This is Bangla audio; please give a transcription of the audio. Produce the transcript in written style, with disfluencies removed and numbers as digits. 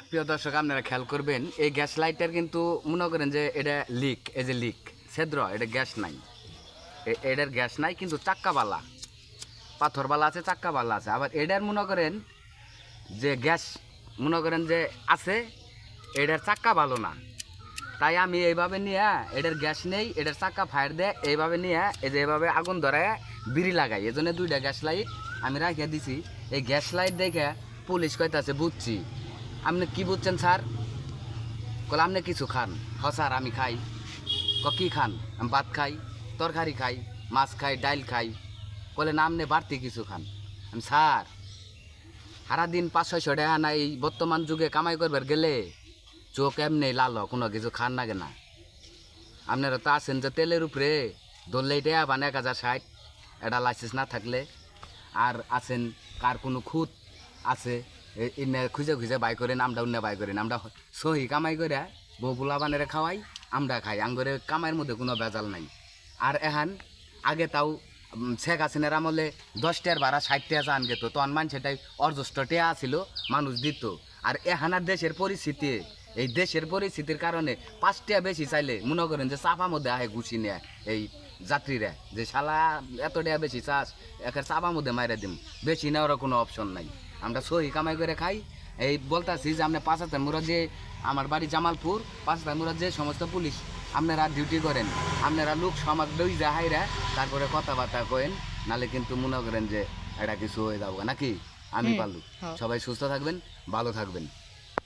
প্রিয় দর্শক আপনারা খেয়াল করবেন এই গ্যাস লাইটার কিন্তু মনে করেন যে এটা লিক, এই যে লিক ছেদ্র, এটা গ্যাস নাই, এটার গ্যাস নাই কিন্তু চাক্কাবালা পাথরবালা আছে, চাক্কাবালা আছে। আবার এটার মনে করেন যে গ্যাস মনে করেন যে আছে, এটার চাক্কা ভালো না। তাই আমি এইভাবে নিয়ে এটার গ্যাস নেই, এটার চাক্কা ফায়ার দেয়, এইভাবে নিয়ে এই যে এইভাবে আগুন ধরে বিড়ি লাগাই। এই জন্য দুইটা গ্যাস লাইট আমি রাখিয়ে দিছি। এই গ্যাস লাইট দেখে পুলিশ কইতাছে বুঝছি। আপনি কি বুঝছেন স্যার? কলে আপনি কিছু খান? হ স্যার আমি খাই। কি খান? আমি ভাত খাই, তরকারি খাই, মাছ খাই, ডাইল খাই। কলে না আপনি বাড়তি কিছু খান। আমি স্যার সারাদিন 500-600 টাকা না এই বর্তমান যুগে কামাই করবার গেলে চোখ এমনি লাল, কোনো কিছু খান না কেনা। আপনারা তো আছেন যে তেলের উপরে ধরলেই টাকা পান 1060, এটা লাইসেন্স না থাকলে। আর আছেন কার কোনো খুঁত আছে ইনে খুঁজে খুঁজে বাই করেন, আমরা উন্নে বাই করেন। আমরা সহি কামাই করে বউ পোলা বানেরে খাওয়াই, আমরা খাই। আঙ্গরে কামাইয়ের মধ্যে কোনো ভেজাল নাই। আর এখন আগে তাও শেখ হাসিনার আমলে 10 টাকার ভাড়া 60 টাকা চান গেত, তখন মানুষ সেটাই অর্জস্ট টাকা ছিল, মানুষ দিত। আর এখানার দেশের পরিস্থিতি, এই দেশের পরিস্থিতির কারণে 5 টাকা বেশি চাইলে মনে করেন যে চাপা মধ্যে আহে ঘুষি নেয় এই যাত্রীরা, যে শালা এত টাকা বেশি চাস একের চাপা মধ্যে মাইরে দিম, বেশি নেওয়ার কোনো অপশন নাই। আমরা সহি কামাই করে খাই। এই বলতাছি যে আপনি 5 হাজার মুরাদ, যে আমার বাড়ি জামালপুর, 5 হাজার মুরাদ যে সমস্ত পুলিশ আপনারা ডিউটি করেন, আপনারা লোক সমাজ লই যা হাইরা তারপরে কথাবার্তা কয়েন, নালে কিন্তু মনে করেন যে এটা কিছু হয়ে যাবো নাকি। আমি পারলু। সবাই সুস্থ থাকবেন, ভালো থাকবেন।